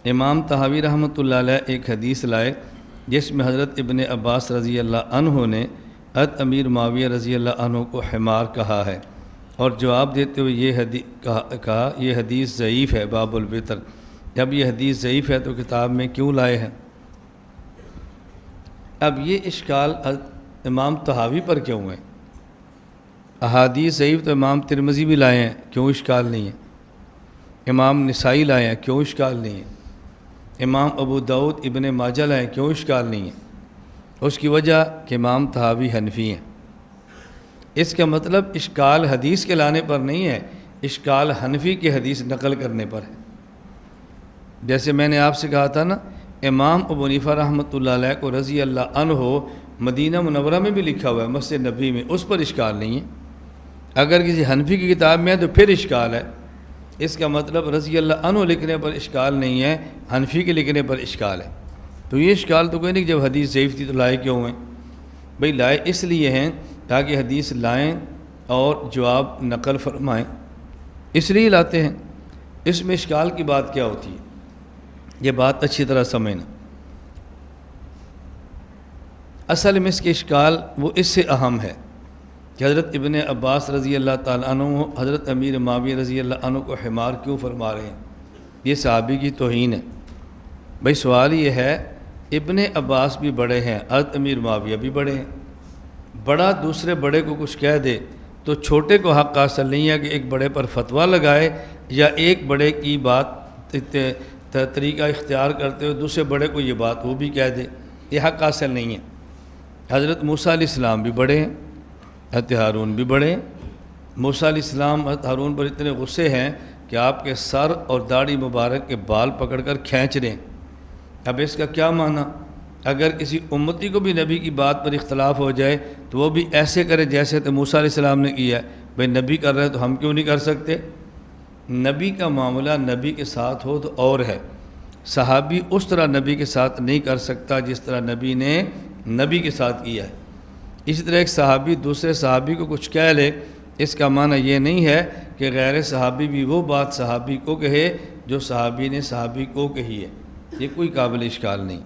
امام طحاوی رحمۃ اللہ علیہ ایک حدیث لائے جس میں حضرت ابن عباس رضی اللہ عنہ نے حضرت امیر معاویہ رضی اللہ عنہ کو حمار کہا ہے، اور جواب دیتے ہوئے یہ حدیث ضعیف ہے باب الوتر۔ جب یہ حدیث ضعیف ہے تو کتاب میں کیوں لائے ہیں؟ اب یہ اشکال امام طحاوی پر کیوں ہے؟ احادیث ضعیف تو امام ترمذی بھی لائے ہیں، کیوں اشکال نہیں ہے؟ امام نسائی لائے ہیں، کیوں اشکال نہیں ہے؟ امام ابو داؤد ابن ماجہ لائے ہیں، کیوں اشکال نہیں ہے؟ اس کی وجہ کہ امام طحاوی حنفی ہیں۔ اس کا مطلب اشکال حدیث کے لانے پر نہیں ہے، اشکال حنفی کی حدیث نقل کرنے پر ہے۔ جیسے میں نے آپ سے کہا تھا نا، امام ابو حنیفہ رحمۃ اللہ علیہ کو رضی اللہ عنہ مدینہ منورہ میں بھی لکھا ہوا ہے، مسجد نبوی میں، اس پر اشکال نہیں ہے۔ اگر کسی حنفی کی کتاب میں ہے تو پھر اشکال ہے۔ اس کا مطلب رضی اللہ عنہ لکھنے پر اشکال نہیں ہے، حنفی کے لکھنے پر اشکال ہے۔ تو یہ اشکال تو کوئی نہیں، جب حدیث ضعیف تھی تو لائے کیوں ہیں؟ بھئی لائے اس لیے ہیں تاکہ حدیث لائیں اور جواب نقل فرمائیں، اس لیے لاتے ہیں۔ اس میں اشکال کی بات کیا ہوتی ہے؟ یہ بات اچھی طرح سمجھنا۔ اصل میں اس کے اشکال وہ اس سے اہم ہے کہ حضرت ابن عباس رضی اللہ تعالیٰ عنہ حضرت امیر معاویہ رضی اللہ عنہ کو حمار کیوں فرما رہے ہیں؟ یہ صحابی کی توہین ہے۔ بھئی سوال یہ ہے، ابن عباس بھی بڑے ہیں، حضرت امیر معاویہ بھی بڑے ہیں، بڑا دوسرے بڑے کو کچھ کہہ دے تو چھوٹے کو حق حاصل نہیں ہے کہ ایک بڑے پر فتویٰ لگائے یا ایک بڑے کی بات طریقہ اختیار کرتے ہوئے دوسرے بڑے کو یہ بات وہ بھی کہہ دے، یہ حق حاصل نہیں ہے۔ حضرت موسیٰ علیہ السلام بھی بڑے ہیں، حضرت ہارون بھی بڑے ہیں۔ موسیٰ علیہ السلام حضرت ہارون پر اتنے غصے ہیں کہ آپ کے سر اور داڑھی مبارک کے بال پکڑ کر کھینچ رہے ہیں۔ اب اس کا کیا معنی؟ اگر کسی امتی کو بھی نبی کی بات پر اختلاف ہو جائے تو وہ بھی ایسے کرے جیسے تو موسیٰ علیہ السلام نے کیا ہے۔ بھئی نبی کر رہے تو ہم کیوں نہیں کر سکتے؟ نبی کا معاملہ نبی کے ساتھ ہو تو اور ہے، صحابی اس طرح نبی کے ساتھ نہیں کر سکتا جس طرح نبی نے نبی کے ساتھ کیا ہے۔ اسی طرح ایک صحابی دوسرے صحابی کو کچھ کہہ لے، اس کا معنی یہ نہیں ہے کہ غیر صحابی بھی وہ بات صحابی کو کہے جو صحابی نے صحابی کو کہی ہے۔ یہ کوئی قابل اشکال نہیں۔